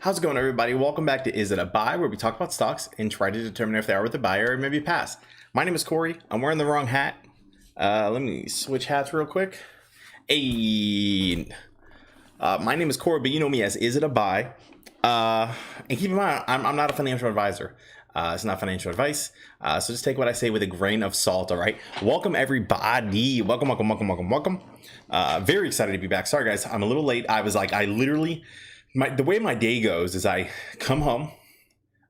How's it going, everybody? Welcome back to Is It a Buy, where we talk about stocks and try to determine if they are worth a buy or maybe a pass. My name is Corey. I'm wearing the wrong hat. Let me switch hats real quick. My name is Corey, but you know me as Is It a Buy? And keep in mind, I'm not a financial advisor. It's not financial advice. So just take what I say with a grain of salt, all right? Welcome, everybody. Welcome. Very excited to be back. Sorry, guys. I'm a little late. The way my day goes is I come home,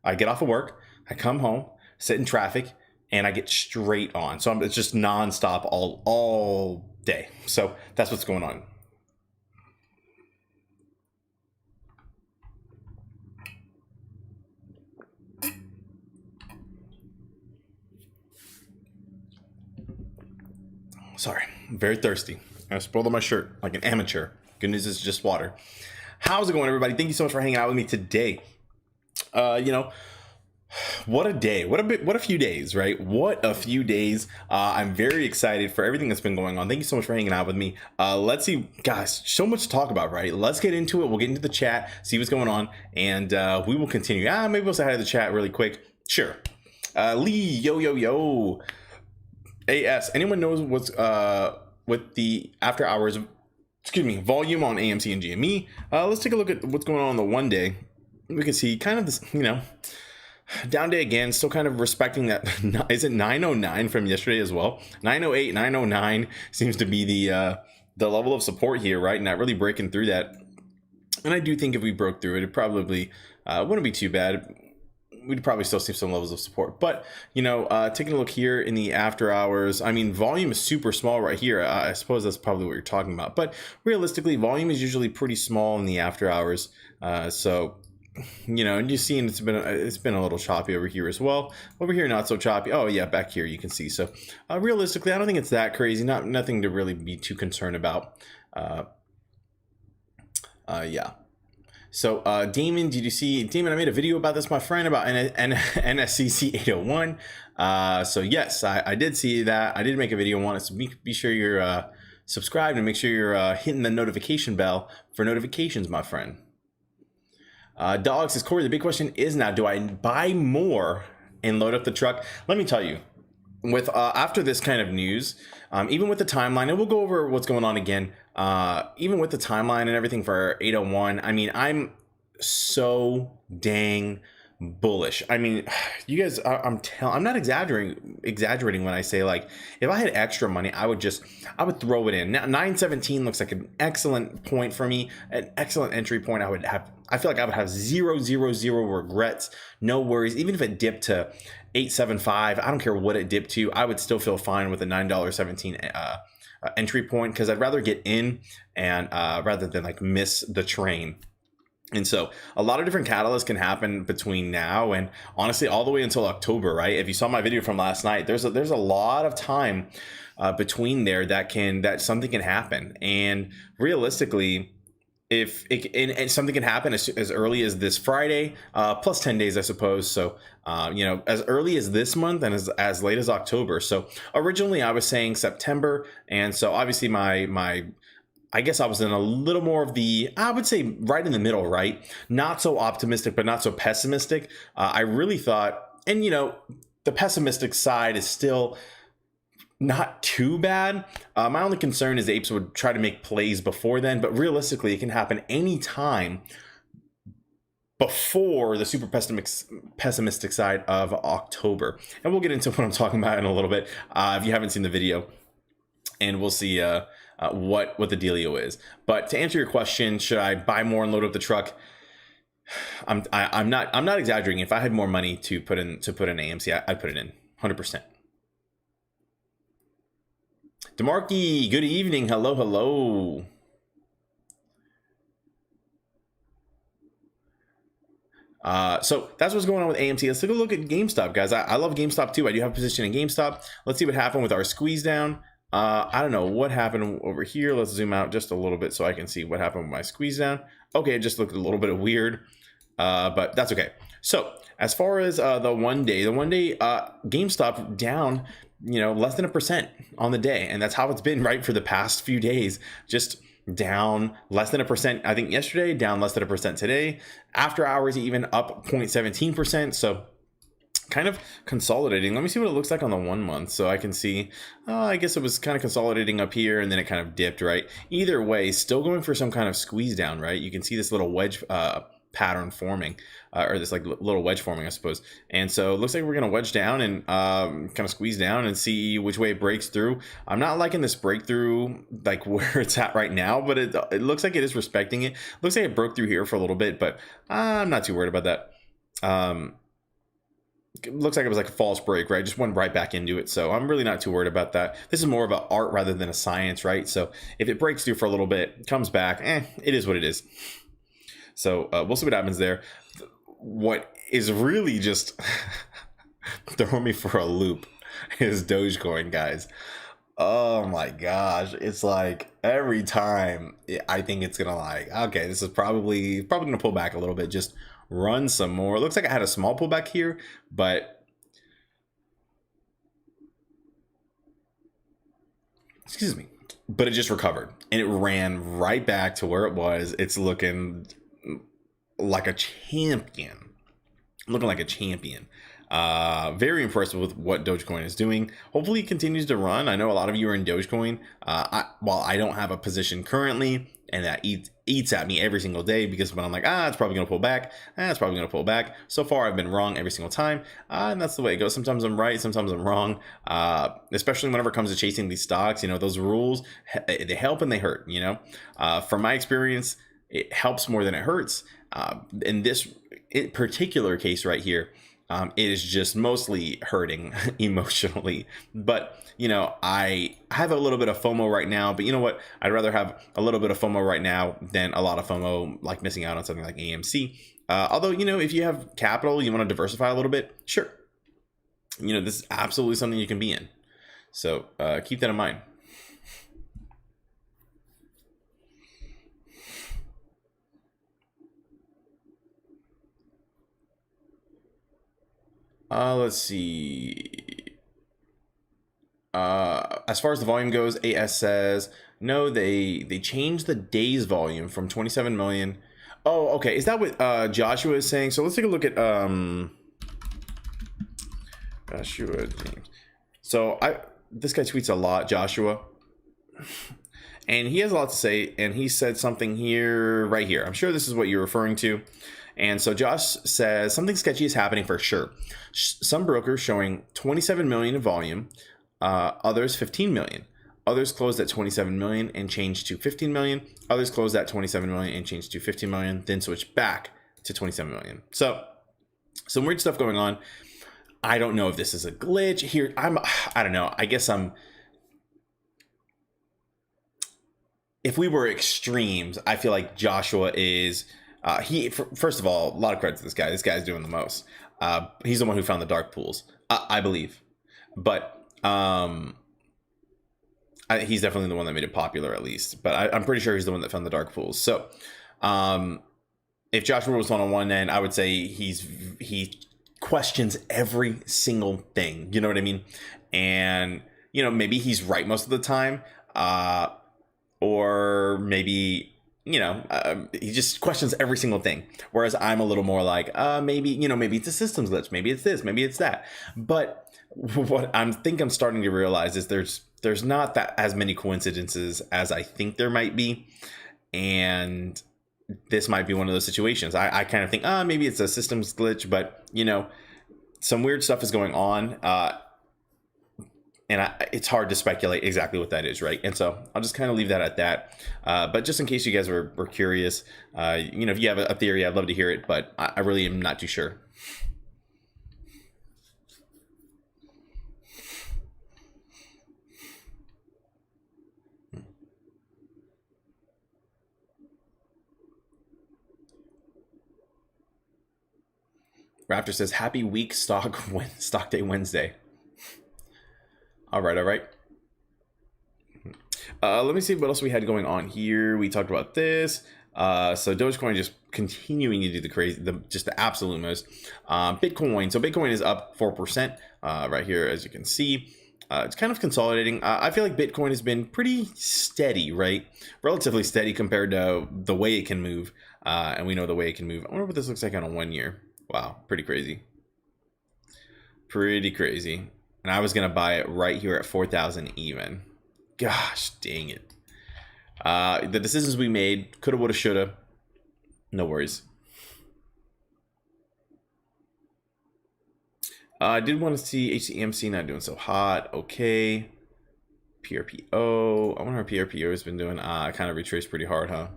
I get off of work, I come home, sit in traffic, and I get straight on. So it's just nonstop all day. So that's what's going on. Sorry, I'm very thirsty. I spilled on my shirt like an amateur. Good news is just water. How's it going, everybody? Thank you so much for hanging out with me today. What a day. What a few days, right? What a few days. I'm very excited for everything that's been going on. Thank you so much for hanging out with me. Let's see, guys, so much to talk about, right? Let's get into it. We'll get into the chat, see what's going on, and we will continue. Maybe we'll say hi to the chat really quick. Sure. Lee, yo. AS, anyone knows what's with the after hours volume on AMC and GME? Let's take a look at what's going on the one day. We can see kind of this, down day again, still kind of respecting that. Is it 909 from yesterday as well? 908, 909 seems to be the level of support here, right? Not really breaking through that. And I do think if we broke through it, it probably wouldn't be too bad. We'd probably still see some levels of support, but taking a look here in the after hours, I mean, volume is super small right here. I suppose that's probably what you're talking about, but realistically, volume is usually pretty small in the after hours. So, and you've seen it's been a little choppy over here as well. Over here, not so choppy. Oh yeah, back here you can see. So, realistically, I don't think it's that crazy. Nothing to really be too concerned about. Yeah. So, Damon, did you see? Damon, I made a video about this, my friend, about NSCC 801. So, yes, I did see that. I did make a video on it. So, be sure you're subscribed and make sure you're hitting the notification bell for notifications, my friend. Dog says, Corey, the big question is now, do I buy more and load up the truck? Let me tell you, with after this kind of news, even with the timeline, and we'll go over what's going on again, even with the timeline and everything for 801, I mean, I'm so dang bullish. I mean, you guys, I'm not exaggerating when I say, like, if I had extra money, I would throw it in. Now 917 looks like an excellent point for me, an excellent entry point. I feel like I would have zero regrets, no worries. Even if it dipped to 875, I don't care what it dipped to, I would still feel fine with a $9.17 entry point, because I'd rather get in and rather than like miss the train. And so a lot of different catalysts can happen between now and honestly all the way until October, right? If you saw my video from last night, there's a lot of time between there that something can happen. And realistically, if and something can happen as early as this Friday, plus 10 days, I suppose. So, as early as this month and as late as October. So originally I was saying September. And so obviously I guess I was in a little more of I would say right in the middle, right? Not so optimistic, but not so pessimistic. I really thought, and the pessimistic side is still not too bad. My only concern is the apes would try to make plays before then, but realistically, it can happen anytime before the super pessimistic side of October. And we'll get into what I'm talking about in a little bit if you haven't seen the video, and we'll see what the dealio is. But to answer your question, should I buy more and load up the truck? I'm not exaggerating. If I had more money to put in AMC, I'd put it in 100%. DeMarkey, good evening. Hello. So that's what's going on with AMC. Let's take a look at GameStop, guys. I love GameStop too. I do have a position in GameStop. Let's see what happened with our squeeze down. I don't know what happened over here. Let's zoom out just a little bit so I can see what happened with my squeeze down. Okay, it just looked a little bit weird, but that's okay. So as far as the one day GameStop down less than 1% on the day. And that's how it's been right for the past few days. Just down less than 1%, I think yesterday, down less than 1% today. After hours, even up 0.17%. So kind of consolidating. Let me see what it looks like on the 1 month so I can see. I guess it was kind of consolidating up here and then it kind of dipped, right? Either way, still going for some kind of squeeze down, right? You can see this little wedge pattern forming, or this like little wedge forming, I suppose. And so it looks like we're going to wedge down and kind of squeeze down and see which way it breaks through. I'm not liking this breakthrough like where it's at right now, but it looks like it is respecting it. Looks like it broke through here for a little bit, but I'm not too worried about that. It looks like it was like a false break, right? Just went right back into it. So I'm really not too worried about that. This is more of an art rather than a science, right? So if it breaks through for a little bit, comes back, it is what it is. So we'll see what happens there. What is really just throwing me for a loop is Dogecoin, guys. Oh my gosh. It's like every time I think it's going to like, okay, this is probably going to pull back a little bit. Just run some more. It looks like I had a small pullback here, but excuse me, but it just recovered and it ran right back to where it was. It's looking like a champion, very impressed with what Dogecoin is doing. Hopefully it continues to run. I know a lot of you are in Dogecoin. While I don't have a position currently, and that eats at me every single day because when I'm like, it's probably going to pull back. It's probably going to pull back. So far, I've been wrong every single time. And that's the way it goes. Sometimes I'm right. Sometimes I'm wrong. Especially whenever it comes to chasing these stocks, those rules, they help and they hurt, From my experience, it helps more than it hurts. In this particular case right here, it is just mostly hurting emotionally. But, I have a little bit of FOMO right now, but you know what? I'd rather have a little bit of FOMO right now than a lot of FOMO, like missing out on something like AMC. Although, if you have capital, you want to diversify a little bit, sure. This is absolutely something you can be in. So keep that in mind. Let's see. As far as the volume goes, AS says no. They changed the day's volume from 27 million. Oh, okay. Is that what Joshua is saying? So let's take a look at Joshua James. So this guy tweets a lot, Joshua, and he has a lot to say. And he said something here, right here. I'm sure this is what you're referring to. And so Josh says something sketchy is happening for sure. Some brokers showing 27 million in volume, others 15 million. Others closed at 27 million and changed to 15 million. Others closed at 27 million and changed to 15 million, then switched back to 27 million. So some weird stuff going on. I don't know if this is a glitch here. I don't know. I guess if we were extremes, I feel like Joshua is first of all, a lot of credit to this guy. This guy's doing the most. He's the one who found the dark pools, I believe. But he's definitely the one that made it popular, at least. But I'm pretty sure he's the one that found the dark pools. So if Joshua was on one end, I would say he questions every single thing. You know what I mean? And maybe he's right most of the time, or maybe. He just questions every single thing. Whereas I'm a little more like, maybe it's a systems glitch. Maybe it's this, maybe it's that. But what I'm starting to realize is there's not that as many coincidences as I think there might be. And this might be one of those situations. I kind of think, maybe it's a systems glitch, but some weird stuff is going on. And it's hard to speculate exactly what that is, right? And so I'll just kind of leave that at that. But just in case you guys were curious, if you have a theory, I'd love to hear it, but I really am not too sure. Raptor says, happy week stock day Wednesday. All right. Let me see what else we had going on here. We talked about this. So Dogecoin just continuing to do the absolute most. Bitcoin. So Bitcoin is up 4% right here, as you can see. It's kind of consolidating. I feel like Bitcoin has been pretty steady, right? Relatively steady compared to the way it can move. And we know the way it can move. I wonder what this looks like on a 1 year. Wow, pretty crazy. Pretty crazy. And I was going to buy it right here at 4,000 even. Gosh, dang it. The decisions we made, coulda, woulda, shoulda. No worries. I did want to see AMC not doing so hot. Okay. PRPO. I wonder how PRPO has been doing. Kind of retraced pretty hard, huh?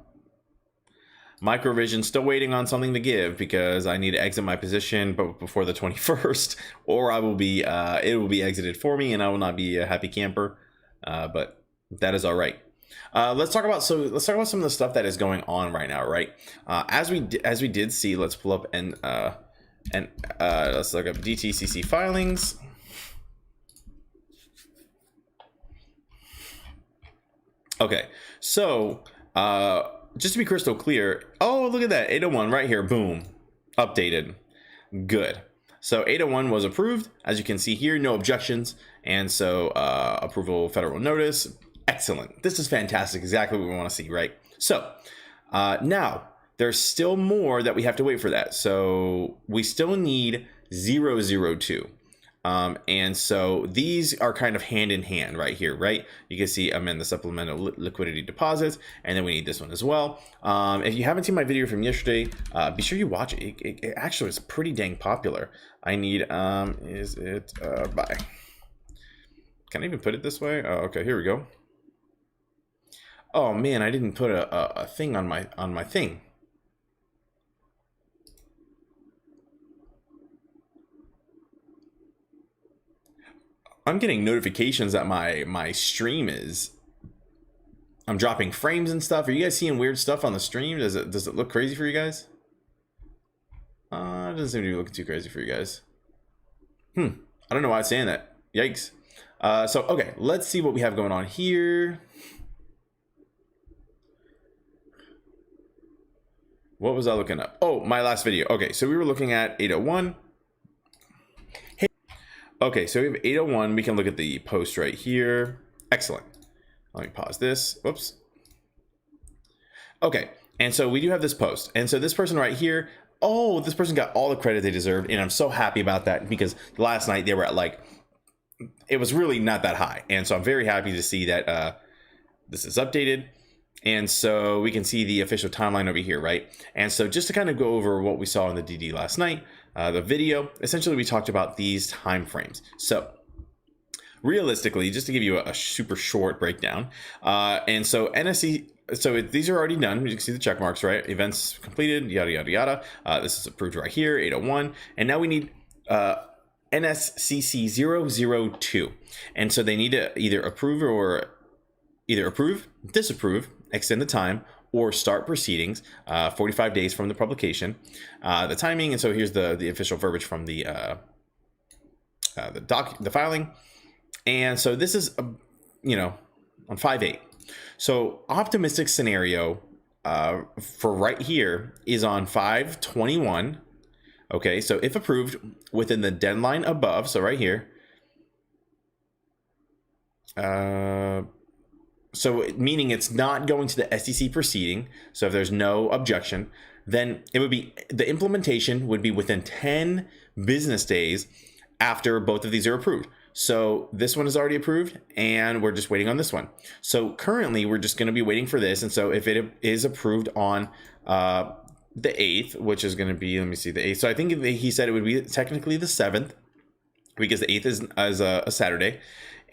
Microvision still waiting on something to give because I need to exit my position but before the 21st, or I will be it will be exited for me and I will not be a happy camper. But that is all right. Let's talk about some of the stuff that is going on right now, right? As we did see, let's pull up and let's look up DTCC filings. Okay, so just to be crystal clear, oh, look at that, 801 right here, boom, updated, good. So 801 was approved, as you can see here, no objections, and so approval federal notice, excellent. This is fantastic, exactly what we want to see, right? So now there's still more that we have to wait for that. So we still need 002. And so these are kind of hand in hand right here, right? You can see I'm in the supplemental liquidity deposits, and then we need this one as well. If you haven't seen my video from yesterday, be sure you watch it. It actually is pretty dang popular. I need, is it, buy? Can I even put it this way? Oh, okay, here we go. Oh man, I didn't put a thing on my thing. I'm getting notifications that my stream I'm dropping frames and stuff. Are you guys seeing weird stuff on the stream? Does it look crazy for you guys? It doesn't seem to be looking too crazy for you guys. I don't know why it's saying that. Yikes. So okay, let's see what we have going on here. What was I looking up? Oh, my last video. Okay, so we were looking at 801. Okay, so we have 801. We can look at the post right here. Excellent. Let me pause this. Whoops. Okay, and so we do have this post. And so this person right here, oh, this person got all the credit they deserved. And I'm so happy about that because last night they were at like, it was really not that high. And so I'm very happy to see that this is updated. And so we can see the official timeline over here, right? And so just to kind of go over what we saw in the DD last night, the video, essentially we talked about these time frames. So realistically, just to give you a super short breakdown, and so NSC, so these are already done. You can see the check marks, right? Events completed, yada, yada, yada. This is approved right here, 801. And now we need NSCC 002. And so they need to either approve, disapprove, extend the time, or start proceedings 45 days from the publication. The timing, and so here's the official verbiage from the filing. And so this is on 5/8. So optimistic scenario for right here is on 5/21. Okay, so if approved within the deadline above, so right here. So meaning it's not going to the SEC proceeding. So if there's no objection, then it would be, the implementation would be within 10 business days after both of these are approved. So this one is already approved and we're just waiting on this one. So currently we're just going to be waiting for this. And so if it is approved on the 8th, which is going to be, let me see, the 8th. So I think he said it would be technically the 7th because the 8th is a Saturday.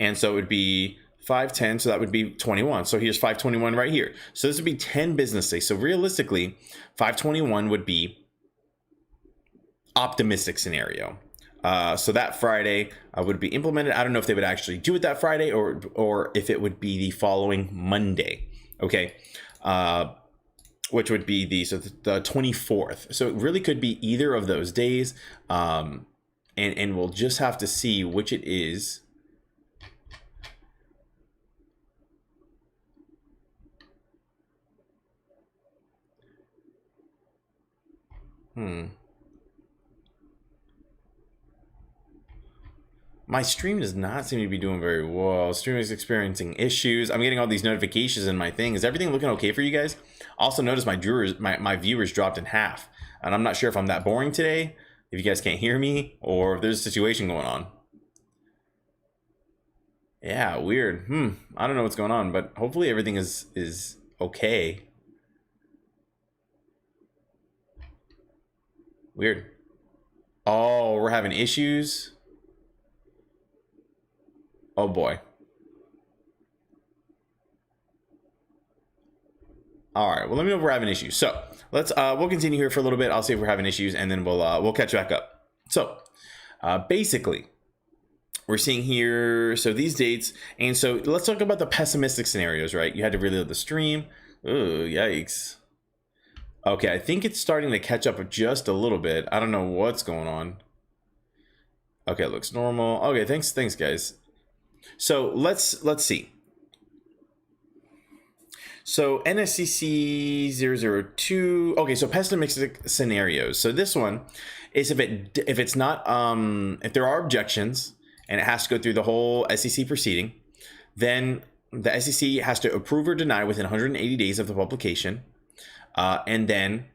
And so it would be 5/10, so that would be 21. So here's 5/21 right here. So this would be 10 business days. So realistically, 5/21 would be optimistic scenario. So that Friday would be implemented. I don't know if they would actually do it that Friday or if it would be the following Monday. Okay, which would be the 24th. So it really could be either of those days, and we'll just have to see which it is. My stream does not seem to be doing very well. Stream is experiencing issues. I'm getting all these notifications in my thing. Is everything looking okay for you guys? Also notice my viewers dropped in half. And I'm not sure if I'm that boring today, if you guys can't hear me, or if there's a situation going on. Yeah, weird. I don't know what's going on, but hopefully everything is okay. Weird. Oh, we're having issues. Oh boy. All right. Well, let me know if we're having issues. So let's we'll continue here for a little bit. I'll see if we're having issues, and then we'll catch back up. So basically, we're seeing here. So these dates, and so let's talk about the pessimistic scenarios. Right? You had to reload the stream. Ooh, yikes. Okay, I think it's starting to catch up just a little bit. I don't know what's going on. Okay, it looks normal. Okay, thanks guys. So let's see. So NSCC 002. Okay, so pessimistic scenarios. So this one is if it's not if there are objections and it has to go through the whole SEC proceeding, then the SEC has to approve or deny within 180 days of the publication. And then,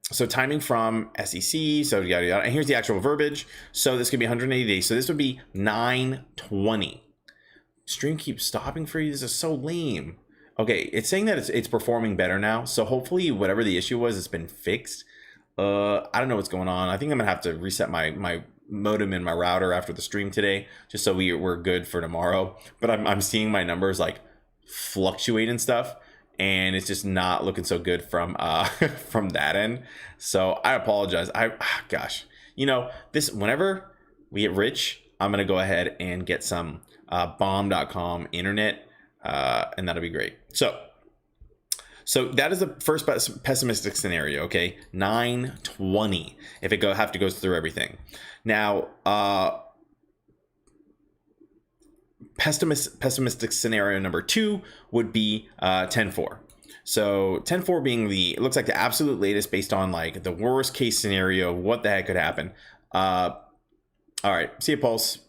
so timing from SEC, so yada yada. And here's the actual verbiage. So this could be 180 days. So this would be 9/20. Stream keeps stopping for you. This is so lame. Okay, it's saying that it's performing better now. So hopefully whatever the issue was, it's been fixed. I don't know what's going on. I think I'm gonna have to reset my modem and my router after the stream today, just so we're good for tomorrow. But I'm seeing my numbers like fluctuate and stuff, and it's just not looking so good from from that end. So I apologize. Gosh, this, whenever we get rich, I'm gonna go ahead and get some bomb.com internet, and that'll be great. So that is the first pessimistic scenario. Okay, 9/20 if it have to go through everything. Now pessimistic scenario number 2 would be 10/4. So 10/4 being it looks like the absolute latest based on like the worst case scenario. What the heck could happen? All right, see you, Pulse.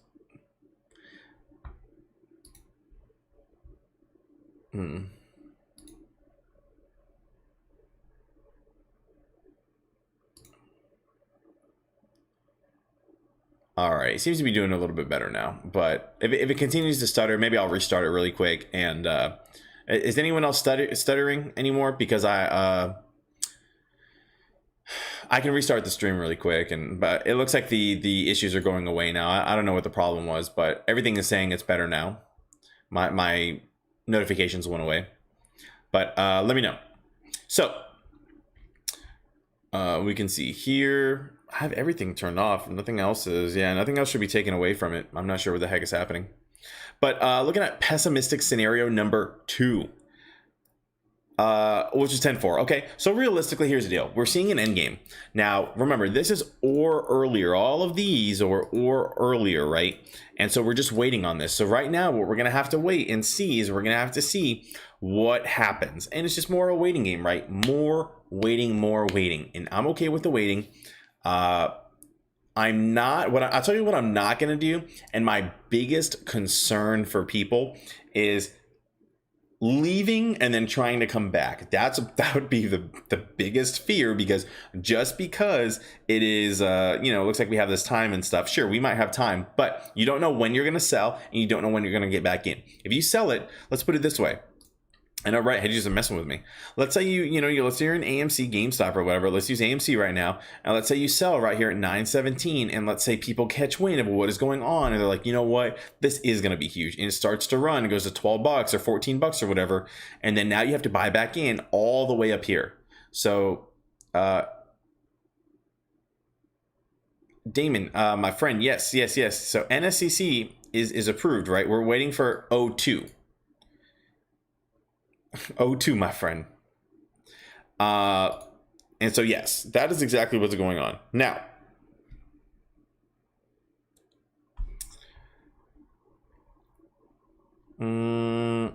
All right, it seems to be doing a little bit better now, but if it continues to stutter, maybe I'll restart it really quick. And is anyone else stuttering anymore? Because I can restart the stream really quick, but it looks like the issues are going away now. I don't know what the problem was, but everything is saying it's better now. My notifications went away, but let me know. So we can see here, I have everything turned off. Nothing else should be taken away from it. I'm not sure what the heck is happening. But looking at pessimistic scenario number 2, which is 10/4. Okay, so realistically, here's the deal. We're seeing an end game. Now, remember, this is or earlier. All of these or earlier, right? And so we're just waiting on this. So right now, what we're going to have to wait and see is we're going to have to see what happens. And it's just more a waiting game, right? More waiting. And I'm okay with the waiting. I'll tell you what I'm not going to do. And my biggest concern for people is leaving and then trying to come back. That would be the biggest fear, because it is, it looks like we have this time and stuff. Sure, we might have time, but you don't know when you're going to sell and you don't know when you're going to get back in. If you sell it, let's put it this way. I know, right? Hedges just messing with me. Let's say let's say you're in AMC, GameStop, or whatever. Let's use AMC right now, and let's say you sell right here at 9/17, and let's say people catch wind of what is going on, and they're like, you know what, this is going to be huge, and it starts to run. It goes to $12 or $14 or whatever, and then now you have to buy back in all the way up here. So, Damon, my friend, yes. So NSCC is approved, right? We're waiting for 02. 02, my friend. And so yes, that is exactly what's going on now. And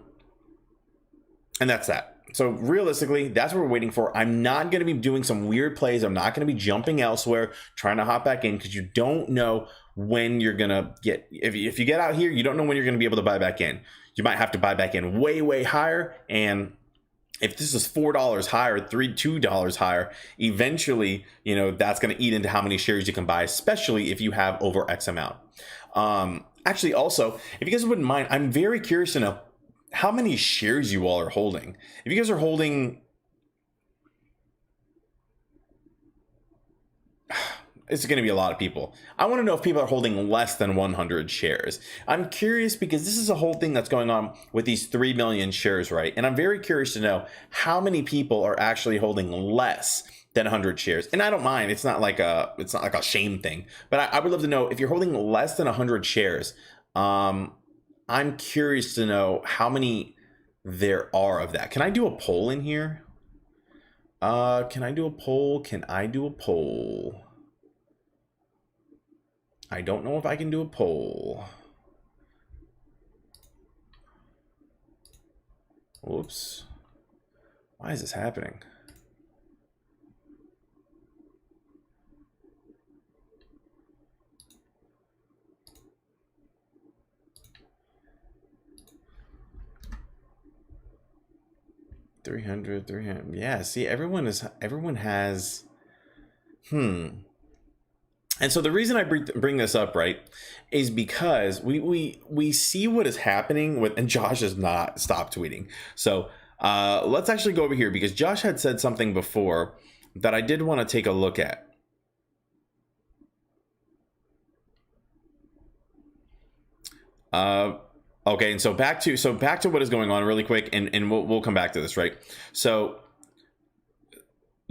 that's that. So realistically, that's what we're waiting for. I'm not going to be doing some weird plays. I'm not going to be jumping elsewhere, trying to hop back in, because you don't know when you're gonna get, if you get out here, you don't know when you're gonna be able to buy back in. You might have to buy back in way higher, and if this is $4 higher, $2 higher, eventually, you know, that's going to eat into how many shares you can buy, especially if you have over X amount. Actually, also, if you guys wouldn't mind, I'm very curious to know how many shares you all are holding. If you guys are holding, it's going to be a lot of people. I want to know if people are holding less than 100 shares. I'm curious because this is a whole thing that's going on with these 3 million shares, right? And I'm very curious to know how many people are actually holding less than 100 shares. And I don't mind. It's not like a shame thing. But I would love to know if you're holding less than 100 shares. I'm curious to know how many there are of that. Can I do a poll in here? Can I do a poll? Can I do a poll? I don't know if I can do a poll. Whoops. Why is this happening? $300. Yeah, see, everyone has, And so the reason I bring this up, right, is because we see what is happening with, and Josh has not stopped tweeting. So let's actually go over here because Josh had said something before that I did want to take a look at. Okay, and so back to what is going on really quick, and we'll come back to this, right? So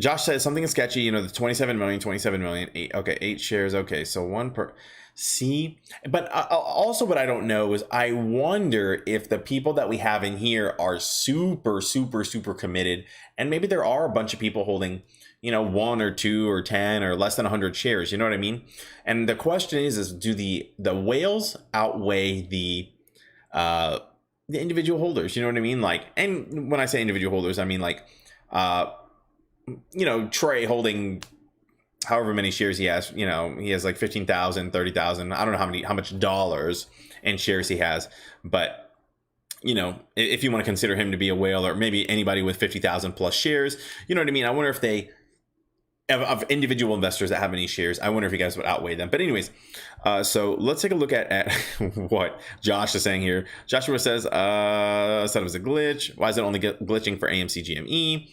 Josh says something is sketchy, you know, the 27 million, eight shares. Okay, so one per, see, but also what I don't know is I wonder if the people that we have in here are super committed, and maybe there are a bunch of people holding, you know, 1 or 2 or 10 or less than 100 shares, you know what I mean? And the question is do the whales outweigh the individual holders, you know what I mean? Like, and when I say individual holders, I mean like, you know, Trey holding however many shares he has, you know, he has like 15,000, 30,000. I don't know how much dollars in shares he has, but you know, if you want to consider him to be a whale, or maybe anybody with 50,000 plus shares, you know what I mean? I wonder if they, of individual investors that have any shares, I wonder if you guys would outweigh them. But anyways, so let's take a look at what Josh is saying here. Joshua says, said it was a glitch. Why is it only glitching for AMC GME?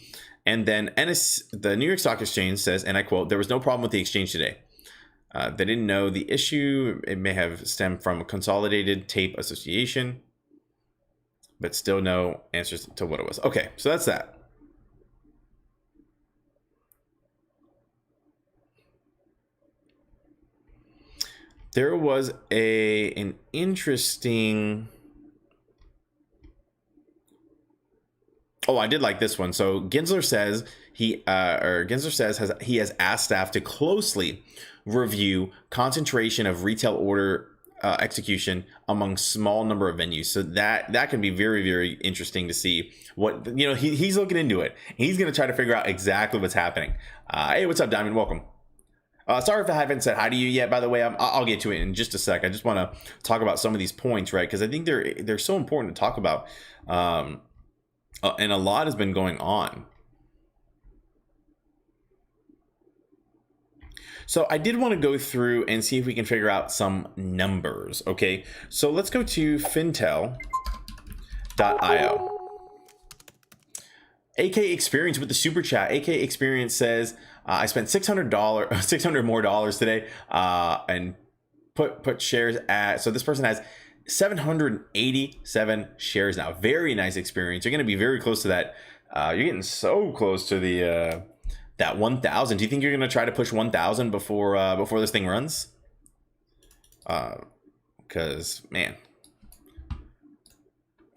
And then the New York Stock Exchange says, and I quote, "There was no problem with the exchange today. They didn't know the issue. It may have stemmed from a consolidated tape association, but still no answers to what it was." Okay, so that's that. There was an interesting. Oh, I did like this one. So Gensler says he has asked staff to closely review concentration of retail order execution among small number of venues. So that can be very interesting to see what, you know, he's looking into it. He's going to try to figure out exactly what's happening. Hey, what's up, Diamond? Welcome. Sorry if I haven't said hi to you yet, by the way. I'll get to it in just a sec. I just want to talk about some of these points, right? Because I think they're so important to talk about. And a lot has been going on. So I did want to go through and see if we can figure out some numbers. Okay, so let's go to fintel.io. AK Experience with the super chat. AK Experience says, I spent $600 more dollars today, and put shares at. So this person has 787 shares now. Very nice experience. You're going to be very close to that. You're getting so close to the that 1,000. Do you think you're going to try to push 1,000 before this thing runs? Because man,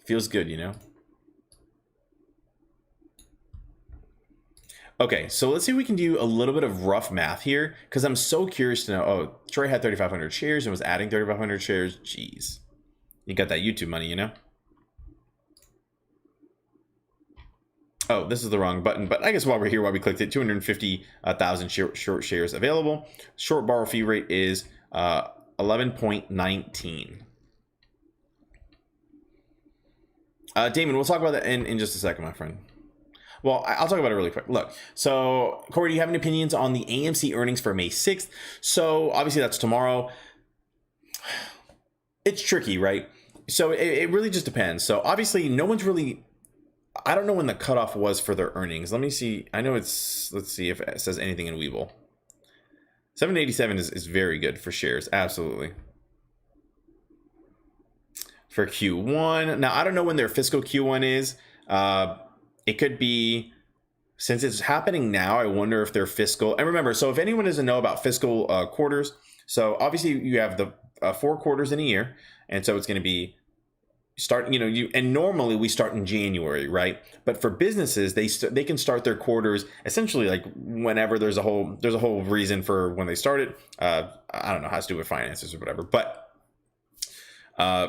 feels good, you know. Okay, so let's see if we can do a little bit of rough math here, because I'm so curious to know. Oh, Troy had 3,500 shares and was adding 3,500 shares. Jeez, you got that YouTube money, you know. Oh, this is the wrong button, but I guess while we're here, while we clicked it, 250,000 short shares available. Short borrow fee rate is 11.19. Damon, we'll talk about that in just a second, my friend. Well, I'll talk about it really quick. Look, so Corey, do you have any opinions on the AMC earnings for May 6th? So obviously that's tomorrow. It's tricky, right? So it really just depends. So obviously no one's really, I don't know when the cutoff was for their earnings. Let me see. I know it's, let's see if it says anything in Webull. 787 is very good for shares. Absolutely. For Q1. Now, I don't know when their fiscal Q1 is. It could be, since it's happening now, I wonder if their fiscal, and remember, so if anyone doesn't know about fiscal quarters, so obviously you have the 4 quarters in a year. And so it's going to be start, and normally we start in January, right? But for businesses, they can start their quarters essentially like whenever there's a whole reason for when they started. I don't know, how to do with finances or whatever, but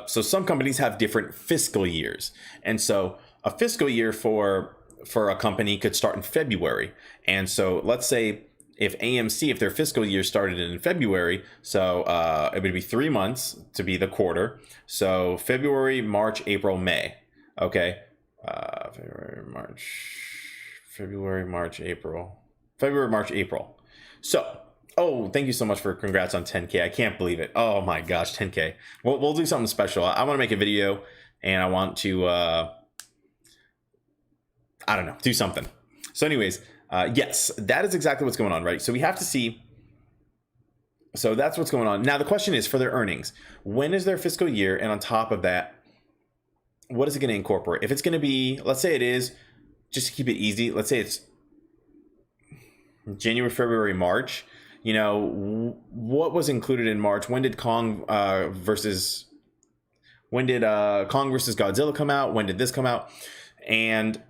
so some companies have different fiscal years. And so a fiscal year for a company could start in February. And so let's say if AMC, if their fiscal year started in February, so it would be 3 months to be the quarter. So February, March, April, May. Okay. February, March, April. So, oh, thank you so much for congrats on 10K. I can't believe it. Oh my gosh, 10K. We'll do something special. I want to make a video and I want to, I don't know, do something. So anyways, yes, that is exactly what's going on, right? So we have to see. So that's what's going on. Now, the question is for their earnings, when is their fiscal year? And on top of that, what is it going to incorporate? If it's going to be, let's say it is, just to keep it easy, let's say it's January, February, March, what was included in March? When did Kong versus Godzilla come out? When did this come out? And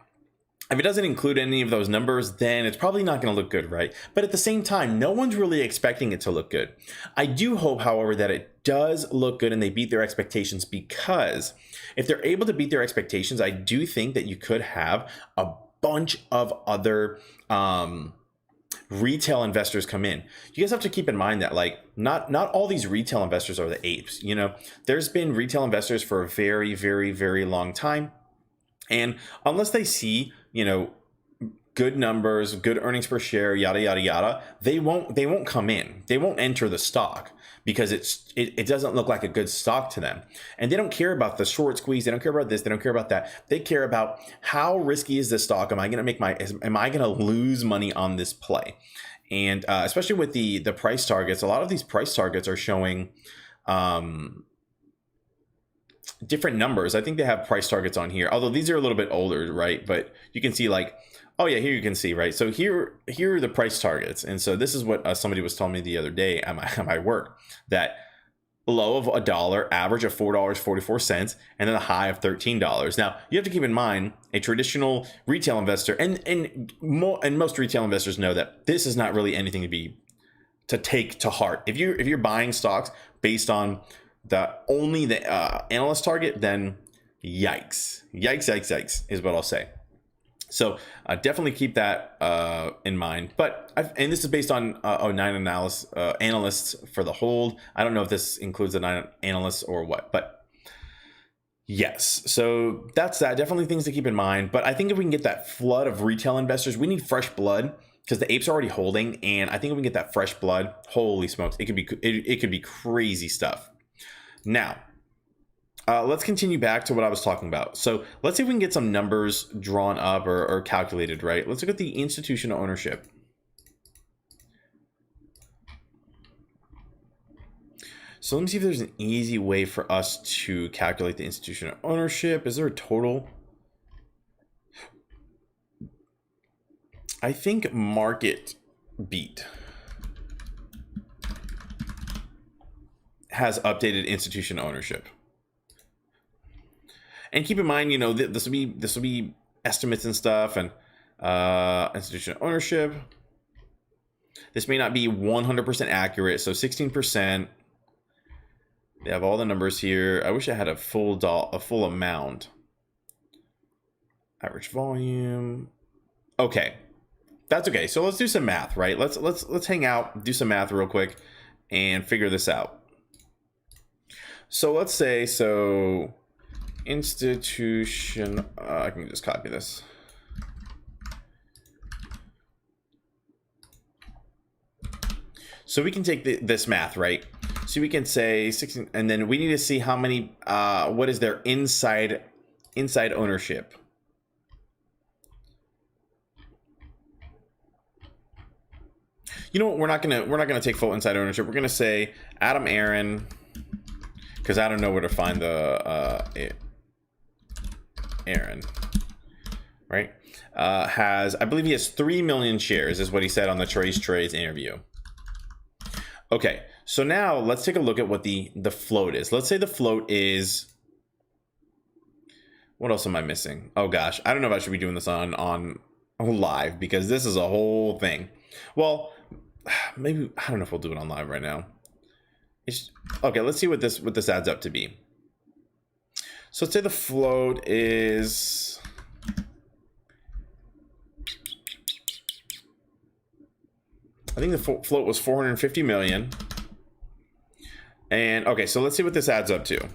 if it doesn't include any of those numbers, then it's probably not going to look good, right? But at the same time, no one's really expecting it to look good. I do hope, however, that it does look good and they beat their expectations, because if they're able to beat their expectations, I do think that you could have a bunch of other retail investors come in. You guys have to keep in mind that not all these retail investors are the apes. There's been retail investors for a very, very, very long time. And unless they see, good numbers, good earnings per share, yada, yada, yada, they won't come in. They won't enter the stock because it doesn't look like a good stock to them. And they don't care about the short squeeze. They don't care about this. They don't care about that. They care about how risky is this stock? Am I going to lose money on this play? And especially with the price targets, a lot of these price targets are showing different numbers. I think they have price targets on here, although these are a little bit older, right? But you can see oh yeah, here you can see, right? So here are the price targets. And so this is what somebody was telling me the other day at my work, that low of $1, average of $4.44, and then a high of $13. Now you have to keep in mind a traditional retail investor, and most retail investors know that this is not really anything to take to heart. If you're buying stocks based on only the analyst target, then yikes is what I'll say. So definitely keep that in mind. But and this is based on 9 analysts for the hold. I don't know if this includes the 9 analysts or what, but yes. So that's that. Definitely things to keep in mind. But I think if we can get that flood of retail investors, we need fresh blood, because the apes are already holding. And I think if we can get that fresh blood, holy smokes, it could be crazy stuff. Now, let's continue back to what I was talking about. So let's see if we can get some numbers drawn up or calculated, right? Let's look at the institutional ownership. So let me see if there's an easy way for us to calculate the institutional ownership. Is there a total? I think Market Beat has updated institutional ownership. And keep in mind, this will be estimates and stuff, and institutional ownership. This may not be 100% accurate, so 16%. They have all the numbers here. I wish I had a full amount. Average volume. Okay, that's okay. So let's do some math, right? Let's hang out, do some math real quick, and figure this out. So let's say, so institution, I can just copy this. So we can take this math, right? So we can say 16, and then we need to see how many, what is their inside ownership. You know what? We're not gonna take full inside ownership. We're gonna say Adam Aaron, because I don't know where to find the Aaron, right? I believe he has 3 million shares, is what he said on the Trades interview. Okay, so now let's take a look at what the float is. Let's say the float is, what else am I missing? Oh gosh, I don't know if I should be doing this on live, because this is a whole thing. Well, maybe, I don't know if we'll do it on live right now. Okay, let's see what this adds up to be. So let's say the float is, I think the float was 450 million. And okay, so let's see what this adds up to.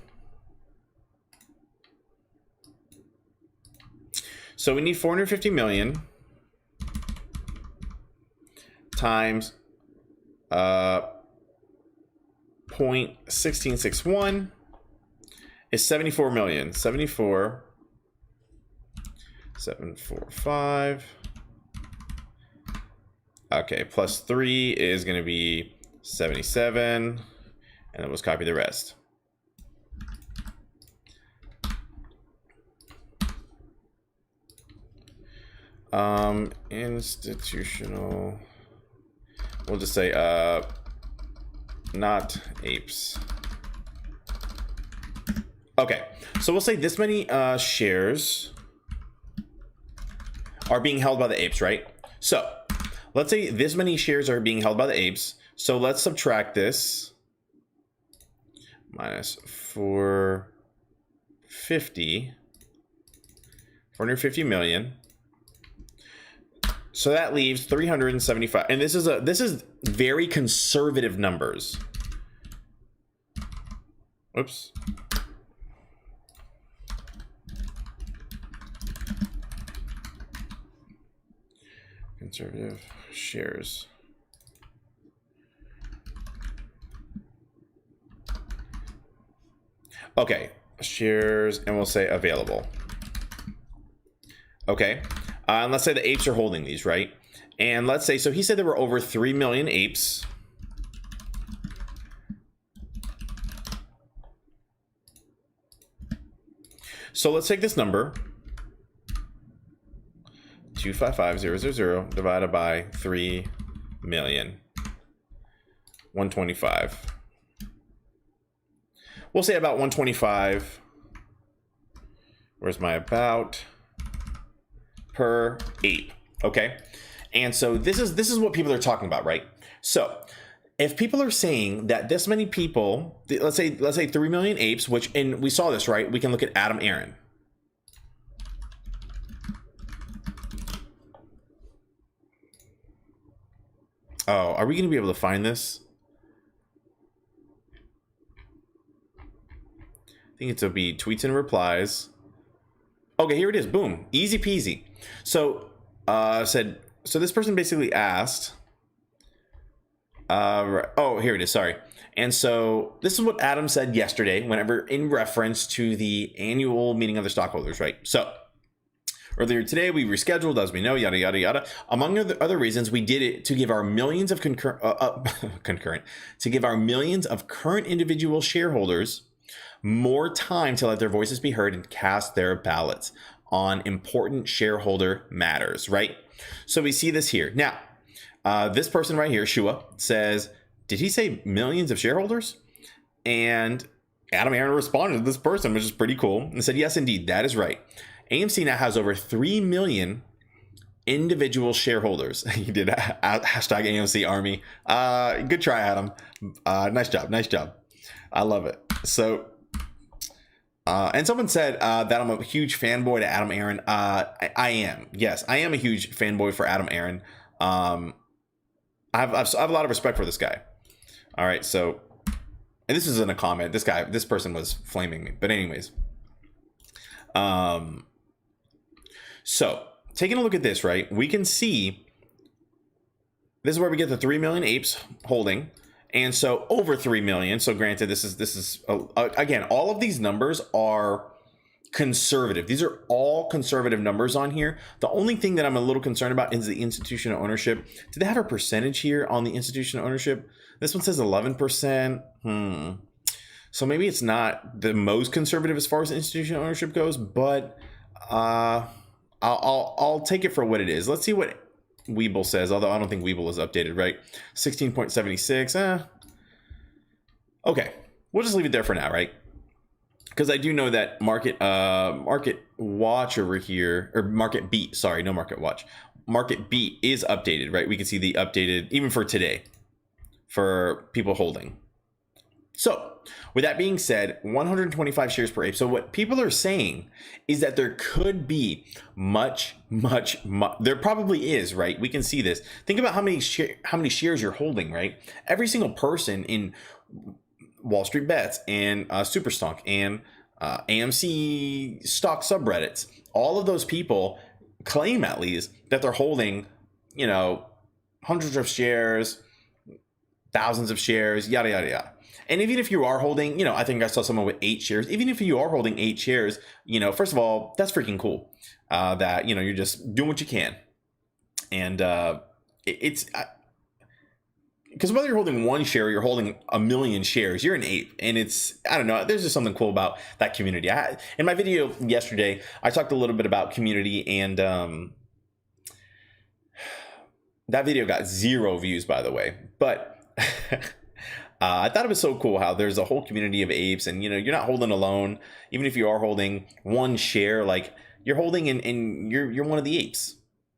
So we need 450 million times 0.1661 is 74 million. 745. Okay, plus 3 is going to be 77, and then let's copy the rest. Institutional, we'll just say not apes. Okay, so we'll say this many shares are being held by the apes, right? So let's say this many shares are being held by the apes. So let's subtract this. Minus 450 million. So that leaves 375. And this is very conservative numbers. Oops. Conservative shares. Okay, shares, and we'll say available. Okay, and let's say the apes are holding these, right? And let's say, so he said there were over 3 million apes. So let's take this number, 255,000 divided by 3 million, 125. We'll say about 125. Where's my about? Per ape. Okay. And so this is what people are talking about, right? So if people are saying that this many people, let's say 3 million apes, which, and we saw this, right? We can look at Adam Aaron. Oh, are we going to be able to find this? I think it'll be tweets and replies. Okay, here it is. Boom. Easy peasy. So so this person basically asked, oh, here it is. Sorry. And so this is what Adam said yesterday, whenever in reference to the annual meeting of the stockholders, right? So earlier today, we rescheduled, as we know, yada, yada, yada. Among other reasons, we did it to give our millions of to give our millions of current individual shareholders more time to let their voices be heard and cast their ballots on important shareholder matters, right? So we see this here. Now, this person right here, Shua, says, did he say millions of shareholders? And Adam Aaron responded to this person, which is pretty cool, and said, yes, indeed, that is right. AMC now has over 3 million individual shareholders. He did hashtag AMC Army. Good try, Adam. Nice job. Nice job. I love it. So, and someone said that I'm a huge fanboy to Adam Aaron. I am. Yes, I am a huge fanboy for Adam Aaron. I have a lot of respect for this guy. All right, so and this isn't a comment. This person was flaming me. But anyways, so taking a look at this, right? We can see this is where we get the 3 million apes holding. And so over 3 million. So granted, this is again, all of these numbers are conservative. These are all conservative numbers on here. The only thing that I'm a little concerned about is the institutional ownership. Do they have a percentage here on the institutional ownership? This one says 11%. So maybe it's not the most conservative as far as institutional ownership goes, but I'll take it for what it is. Let's see what Webull says, although I don't think Webull is updated, right? 16.76. Okay, we'll just leave it there for now, right? Because I do know that Market Watch over here, or Market Beat, sorry, no Market Watch. Market Beat is updated, right? We can see the updated, even for today, for people holding. So with that being said, 125 shares per ape. So what people are saying is that there could be much, there probably is, right? We can see this. Think about how many shares you're holding, right? Every single person in Wall Street Bets and Superstonk and AMC stock subreddits, all of those people claim at least that they're holding, you know, hundreds of shares, thousands of shares, yada, yada, yada. And even if you are holding, you know, I think I saw someone with 8 shares. Even if you are holding 8 shares, you know, first of all, that's freaking cool. That, you know, you're just doing what you can. And it's because whether you're holding 1 share or you're holding a million shares, you're an ape. And it's, I don't know, there's just something cool about that community. In my video yesterday, I talked a little bit about community, and that video got 0 views, by the way. But I thought it was so cool how there's a whole community of apes, and you know, you're not holding alone. Even if you are holding 1 share, like you're holding and you're one of the apes.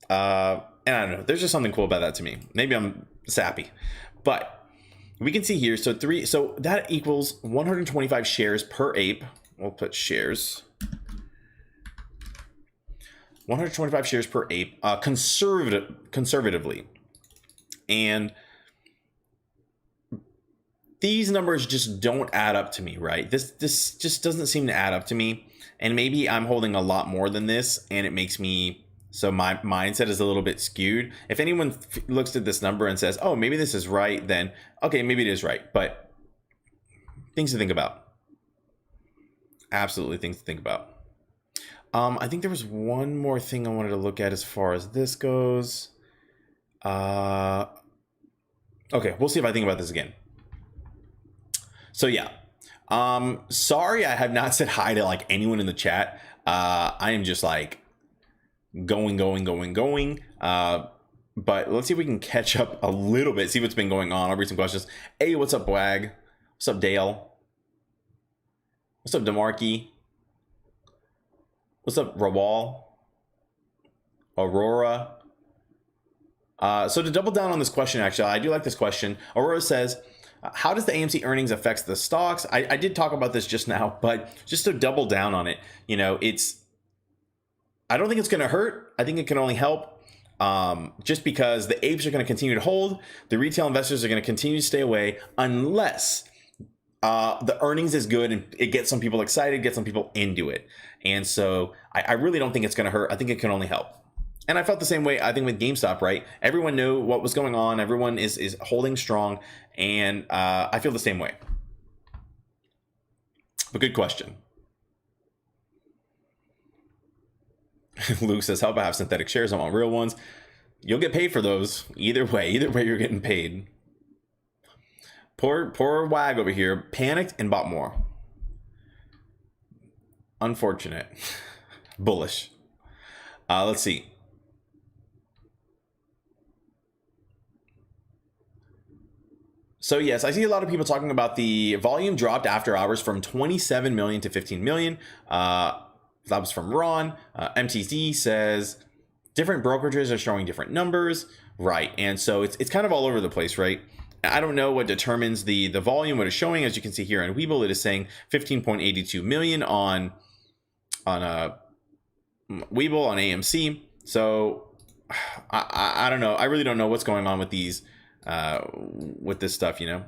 And I don't know, there's just something cool about that to me. Maybe I'm sappy, but we can see here. So that equals 125 shares per ape. We'll put shares. 125 shares per ape, conservatively, and these numbers just don't add up to me, right? This just doesn't seem to add up to me. And maybe I'm holding a lot more than this, and it makes me, so my mindset is a little bit skewed. If anyone looks at this number and says, oh, maybe this is right, then okay, maybe it is right. But things to think about. Absolutely things to think about. I think there was one more thing I wanted to look at as far as this goes. Okay, we'll see if I think about this again. So yeah, sorry I have not said hi to like anyone in the chat. I am just like going. But let's see if we can catch up a little bit, see what's been going on. I'll read some questions. Hey, what's up, Wag? What's up, Dale? What's up, DeMarkey? What's up, Rawal? Aurora? So to double down on this question, actually, I do like this question. Aurora says, how does the AMC earnings affect the stocks? I did talk about this just now, but just to double down on it, you know, I don't think it's going to hurt. I think it can only help, just because the apes are going to continue to hold. The retail investors are going to continue to stay away unless the earnings is good and it gets some people excited, gets some people into it. And so I really don't think it's going to hurt. I think it can only help. And I felt the same way, I think, with GameStop, right? Everyone knew what was going on. Everyone is holding strong. And I feel the same way. But good question. Luke says, how about I have synthetic shares? I want real ones. You'll get paid for those. Either way you're getting paid. Poor Wag over here panicked and bought more. Unfortunate. Bullish. Let's see. So yes, I see a lot of people talking about the volume dropped after hours from 27 million to 15 million. That was from Ron. MTZ says different brokerages are showing different numbers, right? And so it's kind of all over the place, right? I don't know what determines the volume. What it's showing, as you can see here on Webull, it is saying 15.82 million on Webull on AMC. So I don't know. I really don't know what's going on with these. With this stuff, you know.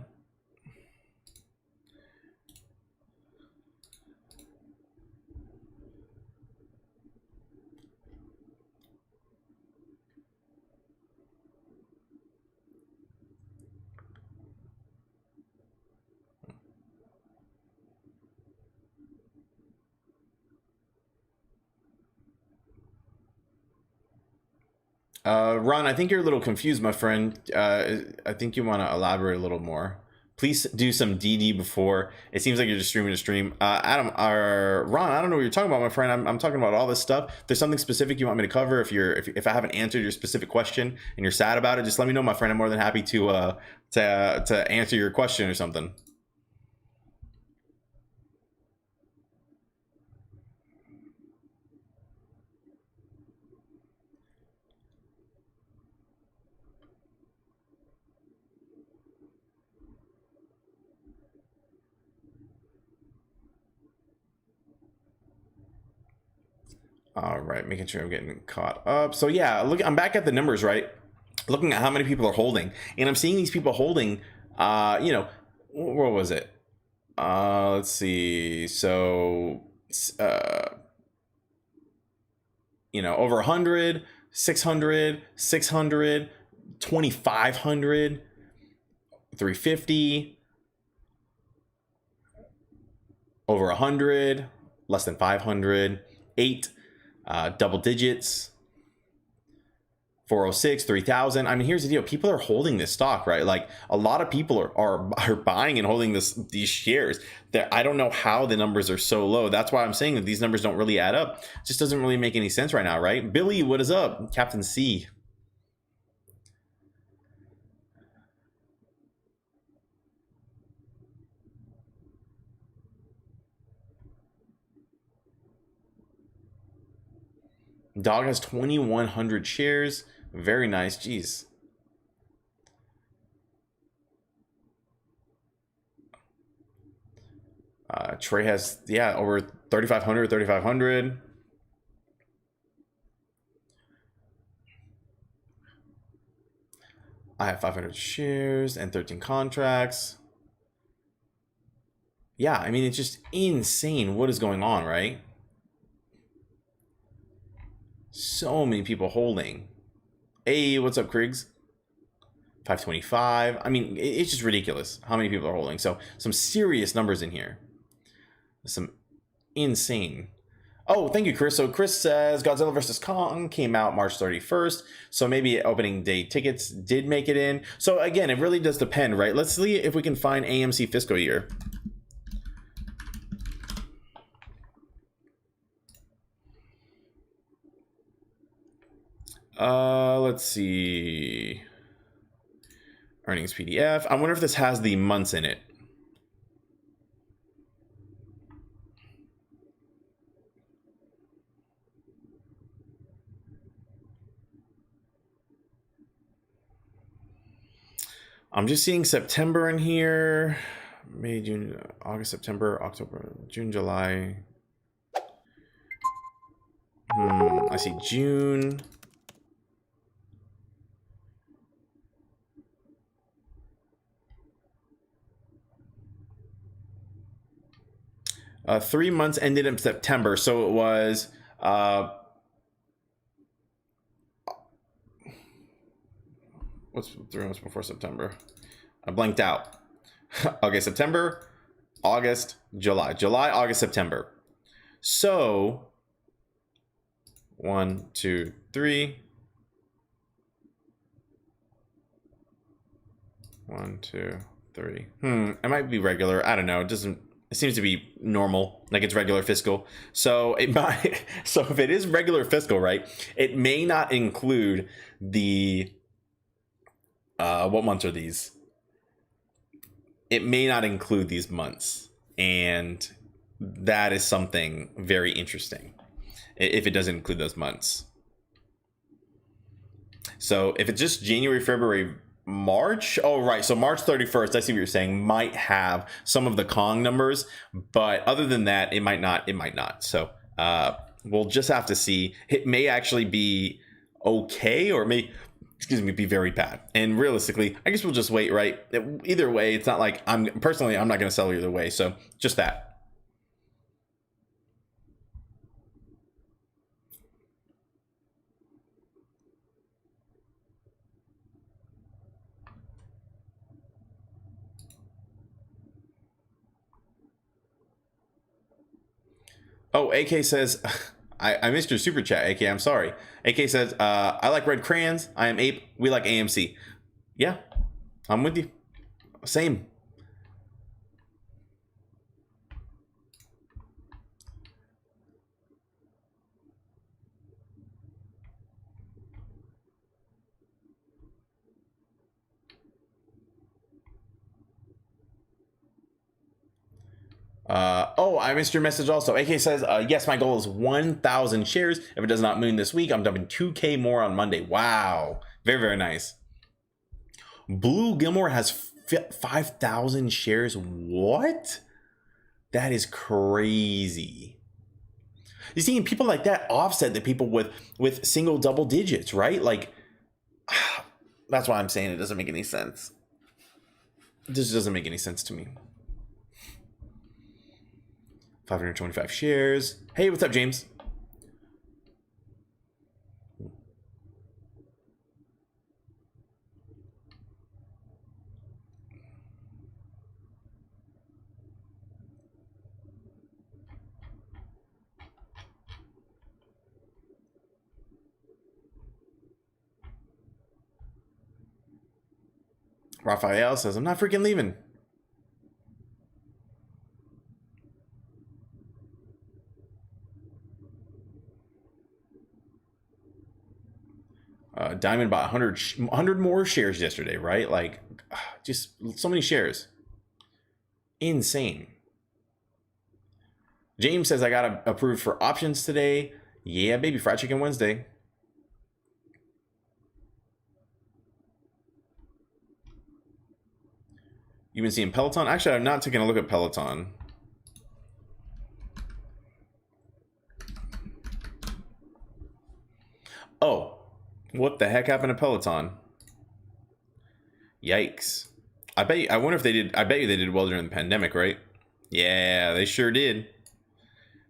Ron, I think you're a little confused, my friend. I think you want to elaborate a little more. Please do some DD before. It seems like you're just streaming to stream. Adam, or Ron, I don't know what you're talking about, my friend. I'm talking about all this stuff. If there's something specific you want me to cover, if I haven't answered your specific question and you're sad about it, just let me know, my friend. I'm more than happy to answer your question or something. All right, making sure I'm getting caught up. So yeah, look, I'm back at the numbers, right? Looking at how many people are holding, and I'm seeing these people holding. You know, what was it? Let's see. So, you know, over 100, 600, 600, 2,500, 350, over 100, less than 500, 8. Double digits, 406, 3,000. I mean, here's the deal. People are holding this stock, right? Like a lot of people are buying and holding these shares. That I don't know how the numbers are so low. That's why I'm saying that these numbers don't really add up. It just doesn't really make any sense right now, right? Billy, what is up? Captain C. Dog has 2,100 shares. Very nice. Jeez. Trey has, yeah, over 3,500, 3,500. I have 500 shares and 13 contracts. Yeah, I mean, it's just insane what is going on, right? So many people holding. Hey, what's up, Kriggs? 525. I mean, it's just ridiculous how many people are holding. So some serious numbers in here. Some insane. Oh, thank you, Chris. So Chris says Godzilla vs. Kong came out March 31st. So maybe opening day tickets did make it in. So again, it really does depend, right? Let's see if we can find AMC fiscal year. Let's see. Earnings PDF. I wonder if this has the months in it. I'm just seeing September in here. May, June, August, September, October, June, July. I see June. Three months ended in September, so it was what's 3 months before September? I blanked out. Okay, September, August, July, August, September. So 1, 2, 3. 1, 2, 3. It might be regular. I don't know. It doesn't. It seems to be normal, like it's regular fiscal. So it might. So if it is regular fiscal, right, it may not include the. What months are these? It may not include these months, and that is something very interesting. If it doesn't include those months. So if it's just January, February, March, oh right, so March 31st, I see what you're saying, might have some of the Kong numbers, but other than that, it might not. So we'll just have to see. It may actually be okay, or may, be very bad. And realistically, I guess we'll just wait, right? Either way, it's not like I'm not going to sell either way. So just that. Oh, AK says, I missed your super chat, AK. I'm sorry. AK says, I like red crayons. I am ape. We like AMC. Yeah, I'm with you. Same. Oh, I missed your message also. AK says, yes, my goal is 1,000 shares. If it does not moon this week, I'm dumping 2K more on Monday. Wow. Very, very nice. Blue Gilmore has 5,000 shares. What? That is crazy. You see, people like that offset the people with single double digits, right? Like, that's why I'm saying it doesn't make any sense. This doesn't make any sense to me. 525 shares. Hey, what's up, James? Raphael says, I'm not freaking leaving. Diamond bought 100 more shares yesterday, right? Like, just so many shares. Insane. James says, I got approved for options today. Yeah, baby, fried chicken Wednesday. You've been seeing Peloton? Actually, I'm not taking a look at Peloton. Oh, what the heck happened to Peloton? Yikes. I wonder if they did. I bet you they did well during the pandemic, right? Yeah, they sure did.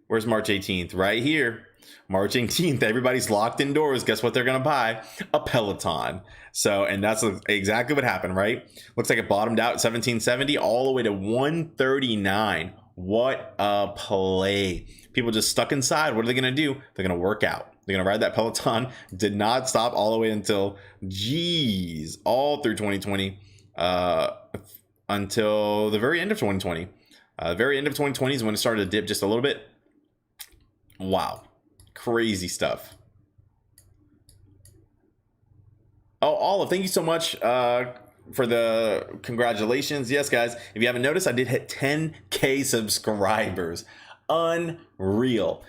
Where's March 18th? Right here. March 18th, everybody's locked indoors. Guess what they're going to buy? A Peloton. So, and that's exactly what happened, right? Looks like it bottomed out at 1770 all the way to 139. What a play. People just stuck inside. What are they going to do? They're going to work out. They're going to ride that Peloton. Did not stop all the way until, all through 2020, until the very end of 2020. The very end of 2020 is when it started to dip just a little bit. Wow. Crazy stuff. Oh, Olive, thank you so much for the congratulations. Yes, guys, if you haven't noticed, I did hit 10K subscribers. Unreal.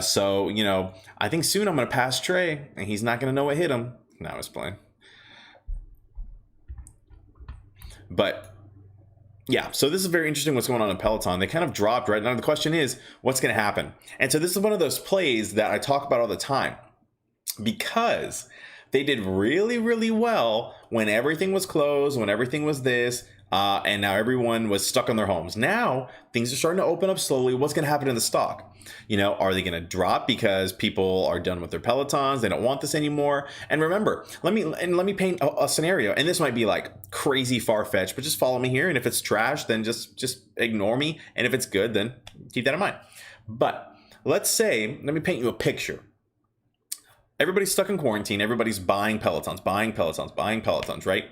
So, you know, I think soon I'm going to pass Trey, and he's not going to know what hit him. No, I was playing. But yeah, so this is very interesting what's going on in Peloton. They kind of dropped right now. The question is, what's going to happen? And so this is one of those plays that I talk about all the time, because they did really, really well when everything was closed, when everything was this, and now everyone was stuck in their homes. Now things are starting to open up slowly. What's going to happen in the stock? You know, are they going to drop because people are done with their Pelotons? They don't want this anymore. And remember, let me paint a scenario. And this might be like crazy far-fetched, but just follow me here. And if it's trash, then just ignore me. And if it's good, then keep that in mind. But let's say, let me paint you a picture. Everybody's stuck in quarantine. Everybody's buying Pelotons, right?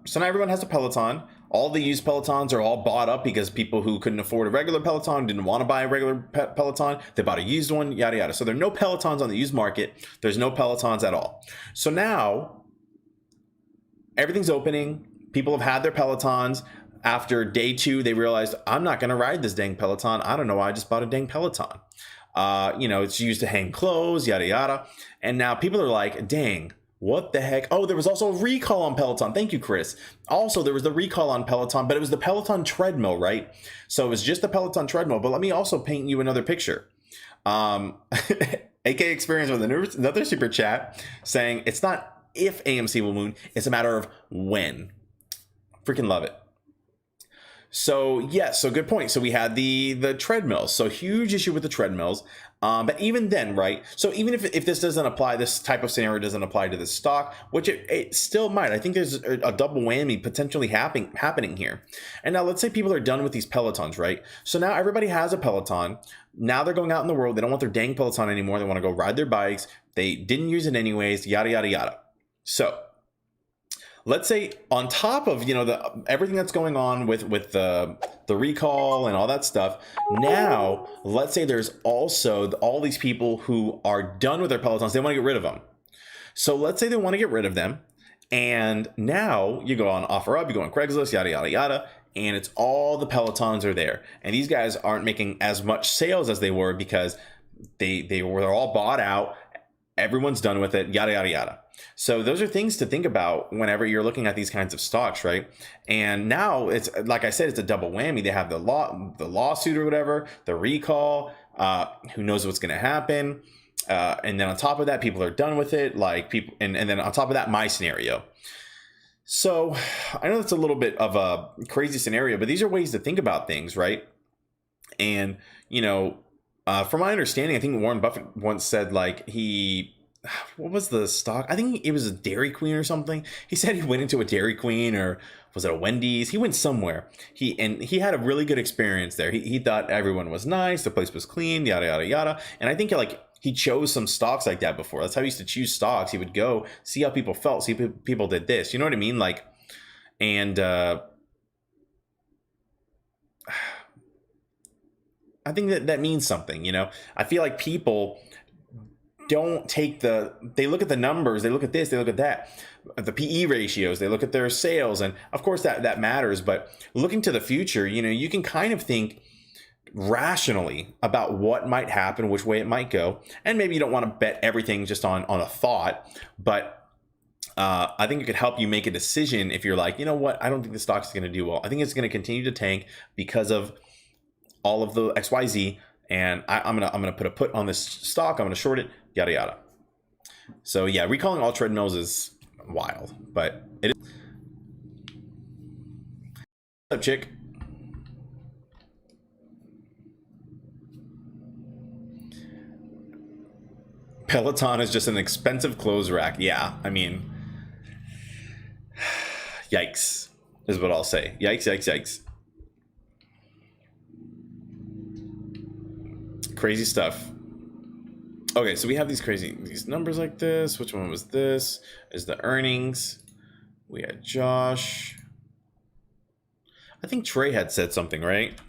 So now everyone has a Peloton. All the used Pelotons are all bought up because people who couldn't afford a regular Peloton didn't want to buy a regular Peloton. They bought a used one, yada, yada. So there are no Pelotons on the used market. There's no Pelotons at all. So now everything's opening. People have had their Pelotons. After day 2, they realized, I'm not going to ride this dang Peloton. I don't know why I just bought a dang Peloton. You know, it's used to hang clothes, yada, yada. And now people are like, dang, what the heck? Oh, there was also a recall on Peloton. Thank you, Chris. Also, there was the recall on Peloton, but it was the Peloton treadmill, right? So it was just the Peloton treadmill. But let me also paint you another picture. AK Experience with another super chat saying it's not if AMC will moon, it's a matter of when. Freaking love it. So yes, so good point. So we had the treadmills. So huge issue with the treadmills. But even then, right? So even if this doesn't apply, this type of scenario doesn't apply to this stock, which it still might. I think there's a double whammy potentially happening here. And now let's say people are done with these Pelotons, right? So now everybody has a Peloton. Now they're going out in the world. They don't want their dang Peloton anymore. They want to go ride their bikes. They didn't use it anyways, yada, yada, yada. So let's say on top of, everything that's going on with the recall and all that stuff, now let's say there's also all these people who are done with their Pelotons. They want to get rid of them. So let's say they want to get rid of them. And now you go on OfferUp, you go on Craigslist, yada, yada, yada. And it's all the Pelotons are there. And these guys aren't making as much sales as they were because they're all bought out. Everyone's done with it, yada, yada, yada. So those are things to think about whenever you're looking at these kinds of stocks, right? And now it's, like I said, it's a double whammy. They have the lawsuit or whatever, the recall, who knows what's going to happen. And then on top of that, people are done with it. And then on top of that, my scenario. So I know that's a little bit of a crazy scenario, but these are ways to think about things, right? And, from my understanding, I think Warren Buffett once said, what was the stock? I think it was a Dairy Queen or something. He said he went into a Dairy Queen, or was it a Wendy's? He went somewhere. He had a really good experience there. He thought everyone was nice. The place was clean, yada, yada, yada. And I think he chose some stocks like that before. That's how he used to choose stocks. He would go see how people felt, see if people did this. You know what I mean? I think that means something, I feel like people don't they look at the numbers, they look at this, they look at that, the PE ratios, they look at their sales. And of course that matters, but looking to the future, you can kind of think rationally about what might happen, which way it might go. And maybe you don't want to bet everything just on a thought, but I think it could help you make a decision if you're like, you know what, I don't think the stock's going to do well. I think it's going to continue to tank because of all of the XYZ, and I'm gonna put a put on this stock. I'm gonna short it, yada yada. So yeah, recalling all treadmills is wild, but it is. What's up, chick? Peloton is just an expensive clothes rack. Yeah, I mean, yikes is what I'll say. Yikes, yikes, yikes. Crazy stuff. Okay, so we have these numbers like this. Which one was this? Is the earnings. We had Josh. I think Trey had said something, right?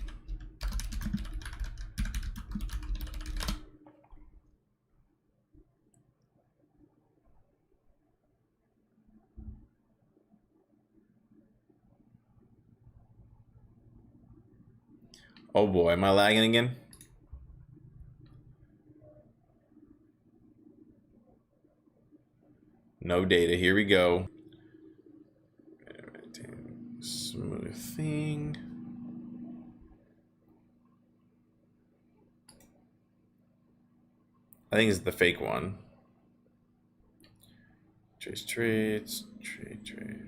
Oh boy, am I lagging again? No data. Here we go. Smooth thing. I think it's the fake one. Trace trades. Trade.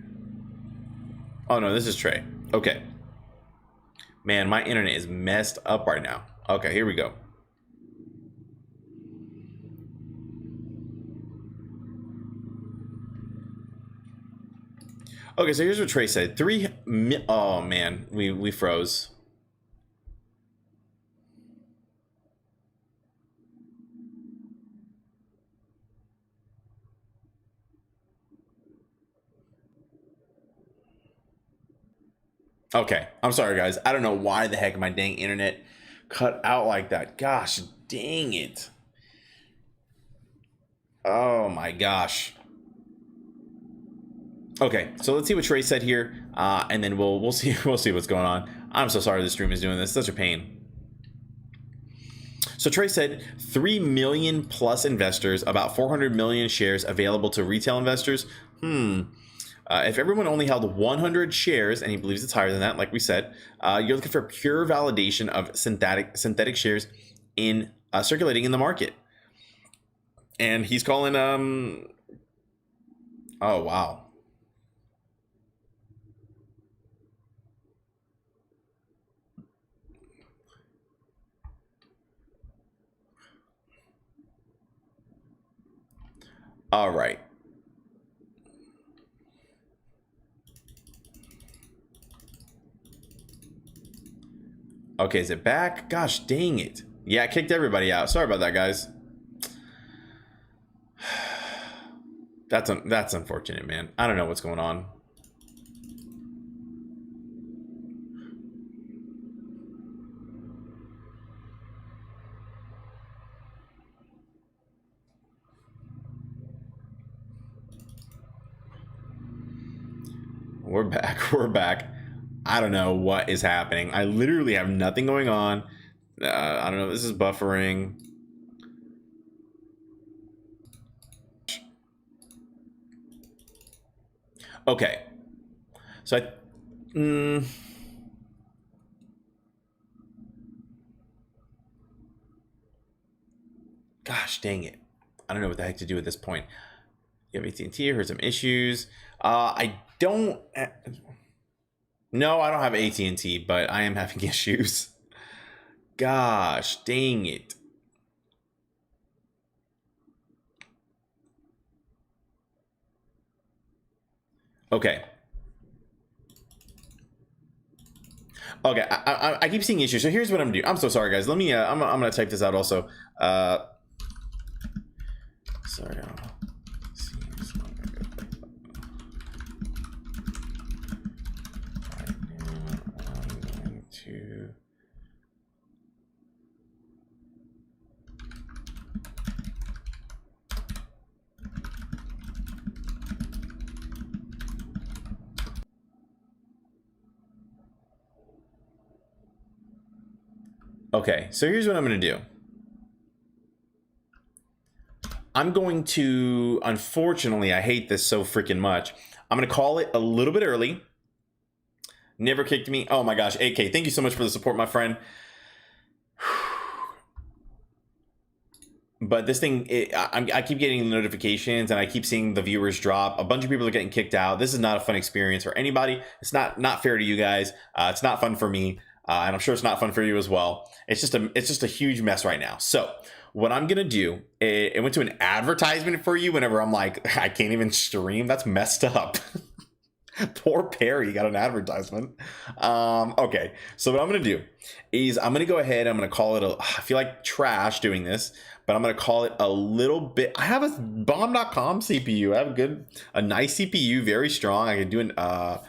Oh no, this is Trey. Okay. Man, my internet is messed up right now. Okay, here we go. Okay, so here's what Trey said. Oh man, we froze. Okay, I'm sorry guys. I don't know why the heck my dang internet cut out like that. Gosh, dang it. Oh my gosh. Okay, so let's see what Trey said here, and then we'll see what's going on. I'm so sorry the stream is doing this. Such a pain. So Trey said 3 million plus investors, about 400 million shares available to retail investors. If everyone only held 100 shares, and he believes it's higher than that, like we said, you're looking for pure validation of synthetic shares in circulating in the market. And he's calling oh wow. All right. Okay, is it back? Gosh, dang it. Yeah, I kicked everybody out. Sorry about that, guys. That's unfortunate, man. I don't know what's going on. We're back. We're back. I don't know what is happening. I literally have nothing going on. I don't know. This is buffering. Okay. So gosh dang it. I don't know what the heck to do at this point. You have AT&T, heard some issues. I don't. No, I don't have AT&T, but I am having issues. Gosh dang it. Okay. Okay, I keep seeing issues. So here's what I'm gonna do. I'm so sorry, guys. Let me. I'm gonna type this out also. Sorry. Okay, so here's what I'm going to do. I'm going to, unfortunately, I hate this so freaking much. I'm going to call it a little bit early. Never kicked me. Oh my gosh, AK, thank you so much for the support, my friend. But this thing, I keep getting the notifications and I keep seeing the viewers drop. A bunch of people are getting kicked out. This is not a fun experience for anybody. It's not fair to you guys. It's not fun for me. And I'm sure it's not fun for you as well. It's just a huge mess right now. So what I'm gonna do, it went to an advertisement for you whenever I'm like, I can't even stream. That's messed up. Poor Perry got an advertisement. Okay, so what I'm gonna do is I'm gonna go ahead. I'm gonna call it I feel like trash doing this, but I'm gonna call it a little bit. I have a bomb.com CPU. I have a nice CPU, very strong. I can do I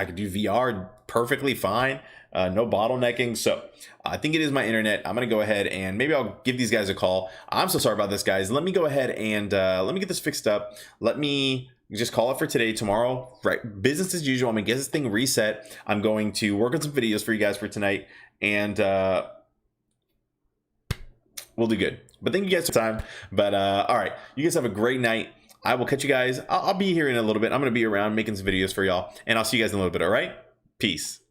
could do VR perfectly fine. No bottlenecking. So I think it is my internet. I'm going to go ahead and maybe I'll give these guys a call. I'm so sorry about this, guys. Let me go ahead and let me get this fixed up. Let me just call it for today. Tomorrow, right? Business as usual. I'm going to get this thing reset. I'm going to work on some videos for you guys for tonight. And we'll do good. But thank you guys for the time. But all right. You guys have a great night. I will catch you guys. I'll be here in a little bit. I'm going to be around making some videos for y'all. And I'll see you guys in a little bit. All right? Peace.